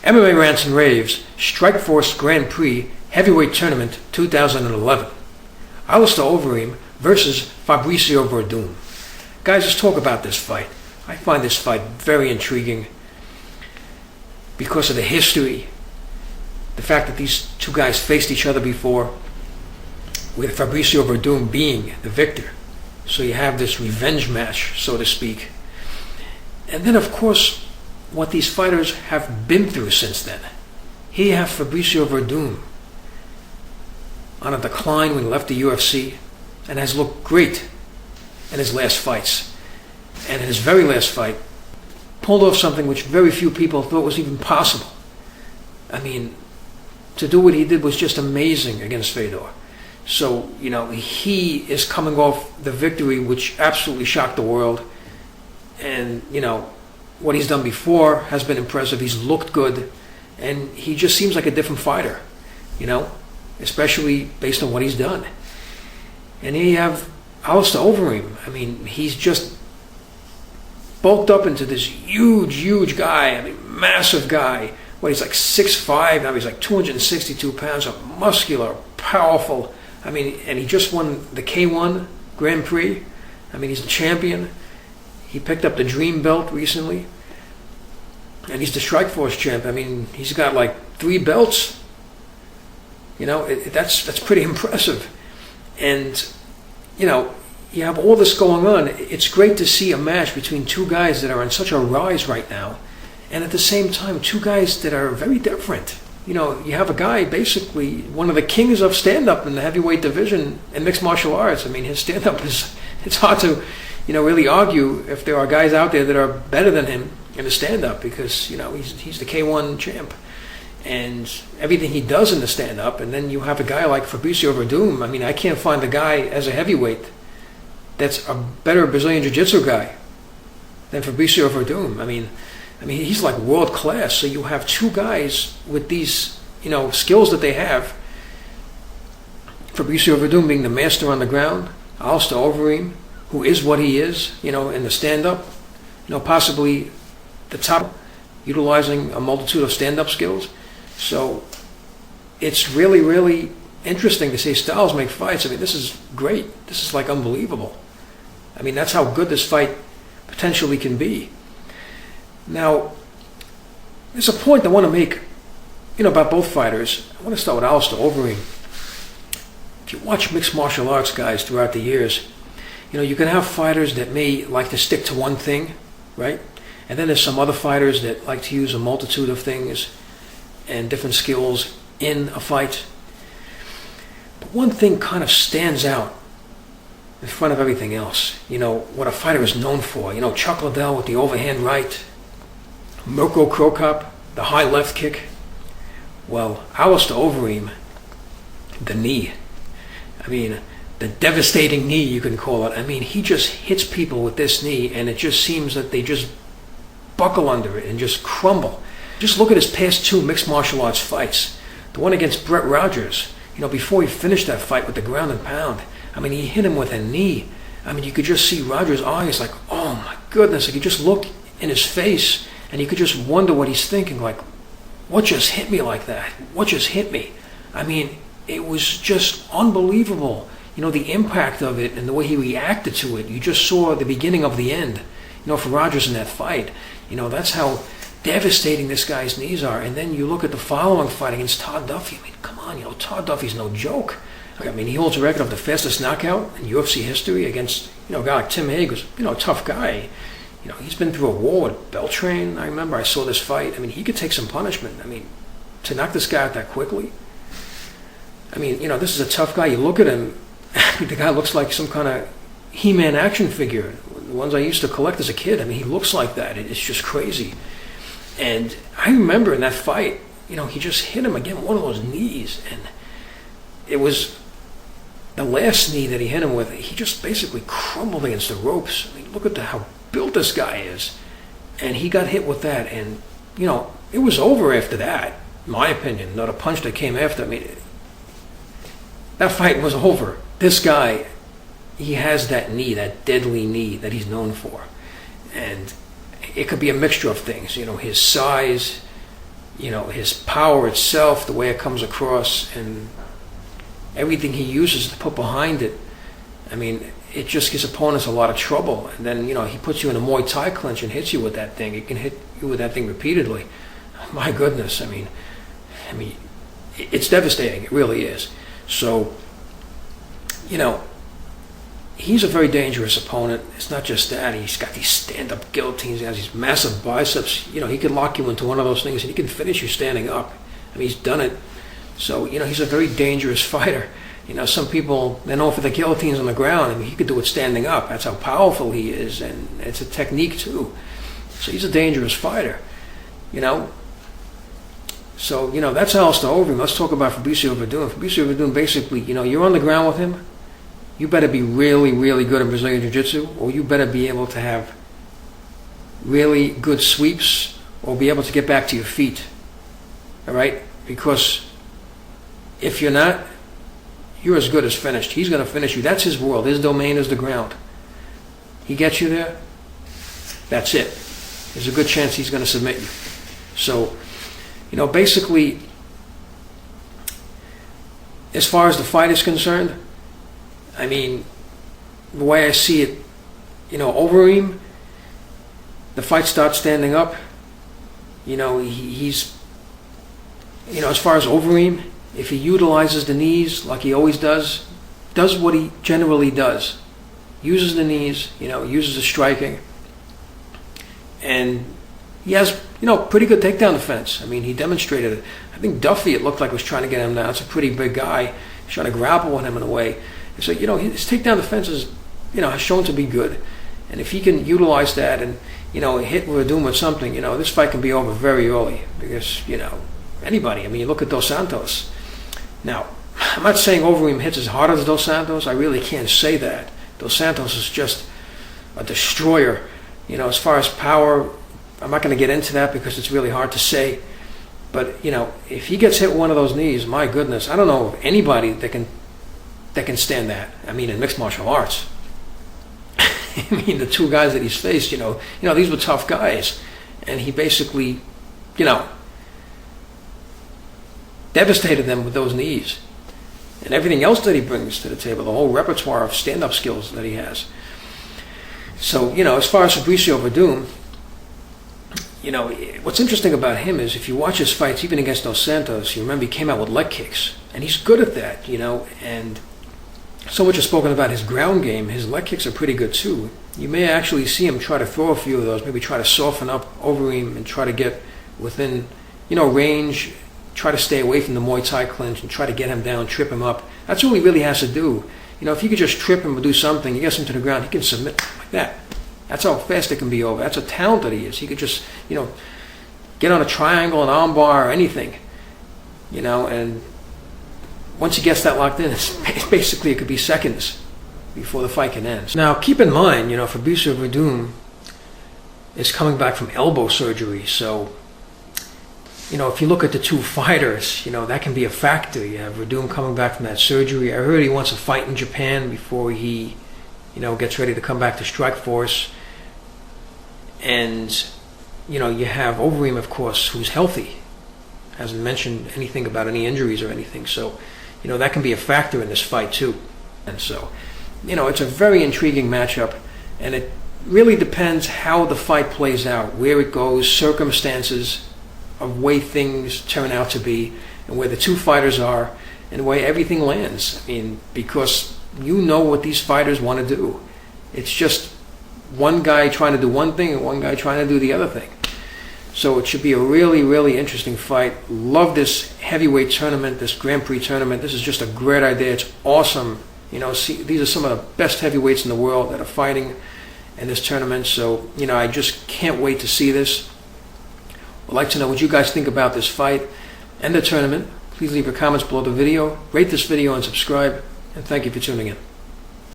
MMA Rants and Raves Strikeforce Grand Prix Heavyweight Tournament 2011. Alistair Overeem versus Fabricio Werdum. Guys, let's talk about this fight. I find this fight very intriguing because of the history, the fact that these two guys faced each other before, with Fabricio Werdum being the victor. So you have this revenge match, so to speak. And then, of course, what these fighters have been through since then. Here you have Fabricio Werdum on a decline when he left the UFC and has looked great in his last fights. And in his very last fight, pulled off something which very few people thought was even possible. I mean, to do what he did was just amazing against Fedor. So, he is coming off the victory which absolutely shocked the world. And, what he's done before has been impressive. He's looked good. And he just seems like a different fighter, especially based on what he's done. And here you have Alistair Overeem. I mean, he's just bulked up into this huge guy. I mean, massive guy. He's like 6'5", now he's like 262 pounds, muscular, powerful. I mean, and he just won the K1 Grand Prix. I mean, he's a champion. He picked up the Dream Belt recently. And he's the Strikeforce champ. I mean, he's got like 3 belts. That's pretty impressive. And, you have all this going on. It's great to see a match between two guys that are on such a rise right now. And at the same time, two guys that are very different. You have a guy, basically, one of the kings of stand-up in the heavyweight division in mixed martial arts. I mean, his stand-up it's hard to, really argue if there are guys out there that are better than him in the stand-up because, he's the K1 champ. And everything he does in the stand-up, and then you have a guy like Fabricio Werdum. I mean, I can't find a guy as a heavyweight that's a better Brazilian Jiu-Jitsu guy than Fabricio Werdum. I mean, he's like world class. So you have two guys with these, skills that they have. Fabricio Werdum being the master on the ground. Alistair Overeem, who is what he is, in the stand-up. Possibly the top, utilizing a multitude of stand-up skills. So it's really, really interesting to see styles make fights. I mean, this is great. This is like unbelievable. I mean, that's how good this fight potentially can be. Now, there's a point I want to make, about both fighters. I want to start with Alistair Overeem. If you watch mixed martial arts guys throughout the years, you can have fighters that may like to stick to one thing, right? And then there's some other fighters that like to use a multitude of things and different skills in a fight. But one thing kind of stands out in front of everything else. What a fighter is known for. Chuck Liddell with the overhand right. Mirko Krokop, the high left kick. Well, Alistair Overeem, the knee. I mean, the devastating knee, you can call it. I mean, he just hits people with this knee, and it just seems that they just buckle under it and just crumble. Just look at his past 2 mixed martial arts fights. The one against Brett Rogers, before he finished that fight with the ground and pound. I mean, he hit him with a knee. I mean, you could just see Rogers' eyes like, oh my goodness. You could just look in his face, and you could just wonder what he's thinking, like, what just hit me like that? What just hit me? I mean, it was just unbelievable. The impact of it and the way he reacted to it. You just saw the beginning of the end, for Rogers in that fight. That's how devastating this guy's knees are. And then you look at the following fight against Todd Duffy. I mean, come on, Todd Duffy's no joke. I mean, he holds a record of the fastest knockout in UFC history against, a guy like Tim Hague, who's, a tough guy. He's been through a war with Beltran. I remember I saw this fight. I mean, he could take some punishment. I mean, to knock this guy out that quickly. I mean, this is a tough guy. You look at him, the guy looks like some kind of He-Man action figure. The ones I used to collect as a kid. I mean, he looks like that. It's just crazy. And I remember in that fight, he just hit him again, one of those knees. And it was the last knee that he hit him with. He just basically crumbled against the ropes. I mean, look at how built this guy is. And he got hit with that. And, it was over after that, in my opinion. Not a punch that came after. I mean, that fight was over. This guy, he has that knee, that deadly knee that he's known for. And it could be a mixture of things, his size, his power itself, the way it comes across, and everything he uses to put behind it. I mean, it just gives opponents a lot of trouble. And then, he puts you in a Muay Thai clinch and hits you with that thing. He can hit you with that thing repeatedly. My goodness, I mean, it's devastating. It really is. So, he's a very dangerous opponent. It's not just that. He's got these stand-up guillotines. He has these massive biceps. He can lock you into one of those things and he can finish you standing up. I mean, he's done it. So, he's a very dangerous fighter. Some people, they're known for the guillotines on the ground. I mean, he could do it standing up. That's how powerful he is, and it's a technique too. So he's a dangerous fighter, So, that's Alistair Overeem. Let's talk about Fabricio Werdum. Fabricio Werdum, basically, you're on the ground with him. You better be really, really good in Brazilian Jiu-Jitsu, or you better be able to have really good sweeps, or be able to get back to your feet. All right? Because if you're not, you're as good as finished. He's going to finish you. That's his world. His domain is the ground. He gets you there, that's it. There's a good chance he's going to submit you. So, basically, as far as the fight is concerned, I mean, the way I see it, Overeem, the fight starts standing up. He's, as far as Overeem, if he utilizes the knees like he always does what he generally does, uses the knees, uses the striking, and he has, pretty good takedown defense. I mean, he demonstrated it. I think Duffy, it looked like, was trying to get him down. It's a pretty big guy. He's trying to grapple with him in a way. So, his takedown defense is, has shown to be good. And if he can utilize that and, hit Werdum with something, this fight can be over very early. Because, anybody. I mean, you look at Dos Santos. Now, I'm not saying Overeem hits as hard as Dos Santos. I really can't say that. Dos Santos is just a destroyer. As far as power, I'm not going to get into that because it's really hard to say. But, if he gets hit with one of those knees, my goodness, I don't know of anybody that can stand that. I mean, in mixed martial arts. I mean, the two guys that he's faced, these were tough guys. And he basically, devastated them with those knees. And everything else that he brings to the table, the whole repertoire of stand-up skills that he has. So, as far as Fabricio Werdum, what's interesting about him is if you watch his fights, even against Dos Santos, you remember he came out with leg kicks. And he's good at that, and so much is spoken about his ground game. His leg kicks are pretty good too. You may actually see him try to throw a few of those, maybe try to soften up Overeem and try to get within, range, try to stay away from the Muay Thai clinch and try to get him down, trip him up. That's all he really has to do. If you could just trip him or do something, he gets him to the ground, he can submit like that. That's how fast it can be over. That's how talented he is. He could just, get on a triangle, an arm bar, or anything, and once he gets that locked in, it's basically, it could be seconds before the fight can end. Now, keep in mind, Fabricio Werdum is coming back from elbow surgery, so, if you look at the two fighters, that can be a factor. You have Werdum coming back from that surgery. I heard he wants to fight in Japan before he, gets ready to come back to Strikeforce. And, you have Overeem, of course, who's healthy. Hasn't mentioned anything about any injuries or anything. So, that can be a factor in this fight, too. And so, it's a very intriguing matchup. And it really depends how the fight plays out, where it goes, circumstances of way things turn out to be, and where the two fighters are, and the way everything lands. I mean, because what these fighters want to do. It's just one guy trying to do one thing and one guy trying to do the other thing. So it should be a really, really interesting fight. Love this heavyweight tournament, this Grand Prix tournament. This is just a great idea. It's awesome. These are some of the best heavyweights in the world that are fighting in this tournament. So, I just can't wait to see this. I'd like to know what you guys think about this fight and the tournament. Please leave your comments below the video. Rate this video and subscribe. And thank you for tuning in.